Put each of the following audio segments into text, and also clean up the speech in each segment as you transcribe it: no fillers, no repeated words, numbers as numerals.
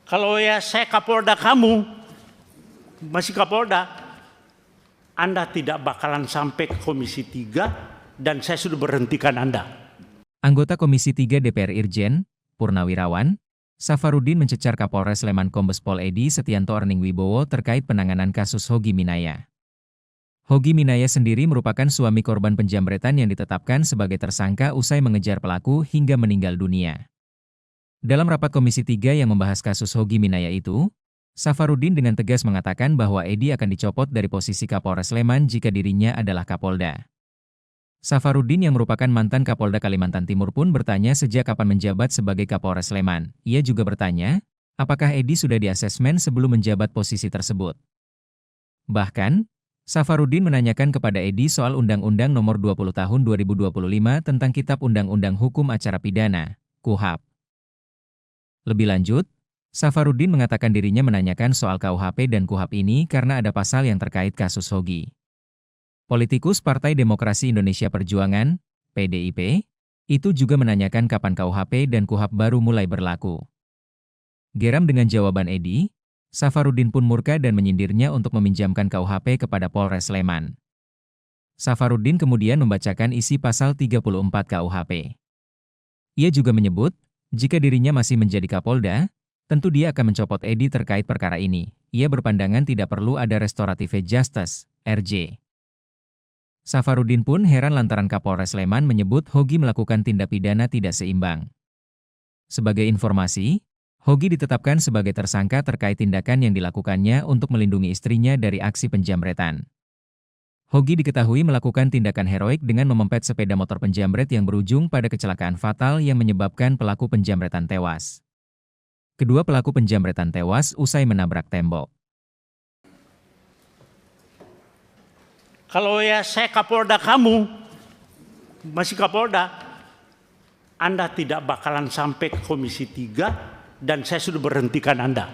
Kalau ya saya Kapolda kamu, masih Kapolda, Anda tidak bakalan sampai ke Komisi 3 dan saya sudah berhentikan Anda. Anggota Komisi 3 DPR Irjen, Purnawirawan, Safarudin mencecar Kapolres Sleman Kombes Pol Edi Setianto Erning Wibowo terkait penanganan kasus Hogi Minaya. Hogi Minaya sendiri merupakan suami korban penjamretan yang ditetapkan sebagai tersangka usai mengejar pelaku hingga meninggal dunia. Dalam rapat Komisi 3 yang membahas kasus Hogi Minaya itu, Safarudin dengan tegas mengatakan bahwa Edi akan dicopot dari posisi Kapolres Sleman jika dirinya adalah Kapolda. Safarudin yang merupakan mantan Kapolda Kalimantan Timur pun bertanya sejak kapan menjabat sebagai Kapolres Sleman. Ia juga bertanya, apakah Edi sudah diasesmen sebelum menjabat posisi tersebut. Bahkan, Safarudin menanyakan kepada Edi soal Undang-Undang Nomor 20 Tahun 2025 tentang Kitab Undang-Undang Hukum Acara Pidana, KUHP. Lebih lanjut, Safarudin mengatakan dirinya menanyakan soal KUHP dan KUHP ini karena ada pasal yang terkait kasus Hogi. Politikus Partai Demokrasi Indonesia Perjuangan, PDIP, itu juga menanyakan kapan KUHP dan KUHP baru mulai berlaku. Geram dengan jawaban Edi, Safarudin pun murka dan menyindirnya untuk meminjamkan KUHP kepada Polres Sleman. Safarudin kemudian membacakan isi pasal 34 KUHP. Ia juga menyebut, jika dirinya masih menjadi Kapolda, tentu dia akan mencopot Edi terkait perkara ini. Ia berpandangan tidak perlu ada restoratif justice, RJ. Safarudin pun heran lantaran Kapolres Sleman menyebut Hogi melakukan tindak pidana tidak seimbang. Sebagai informasi, Hogi ditetapkan sebagai tersangka terkait tindakan yang dilakukannya untuk melindungi istrinya dari aksi penjamretan. Hogi diketahui melakukan tindakan heroik dengan memempet sepeda motor penjamret yang berujung pada kecelakaan fatal yang menyebabkan pelaku penjamretan tewas. Kedua pelaku penjamretan tewas usai menabrak tembok. Kalau ya saya Kapolda kamu, masih Kapolda, Anda tidak bakalan sampai ke Komisi 3 dan saya sudah berhentikan Anda.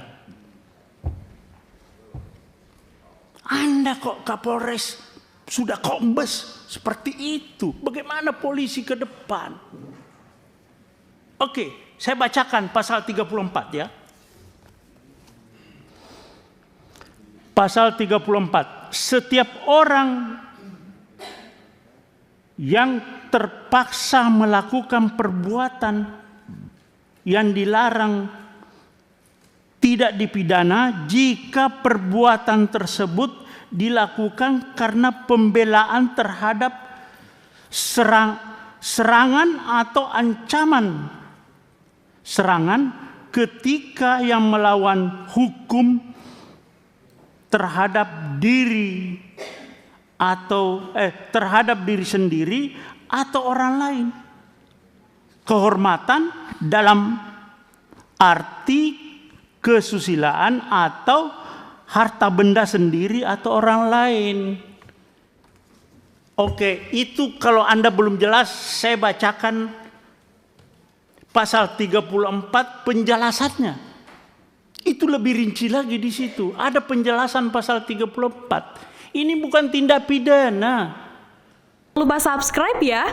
Anda kok Kapolres, sudah kombes seperti itu. Bagaimana polisi ke depan? Oke, saya bacakan pasal 34 ya. Pasal 34. Setiap orang yang terpaksa melakukan perbuatan yang dilarang tidak dipidana jika perbuatan tersebut dilakukan karena pembelaan terhadap serangan atau ancaman serangan ketika yang melawan hukum terhadap diri atau terhadap diri sendiri atau orang lain. Kehormatan dalam arti kesusilaan atau harta benda sendiri atau orang lain. Oke, itu kalau Anda belum jelas, saya bacakan pasal 34 penjelasannya. Itu lebih rinci lagi di situ. Ada penjelasan pasal 34. Ini bukan tindak pidana. Lupa subscribe ya.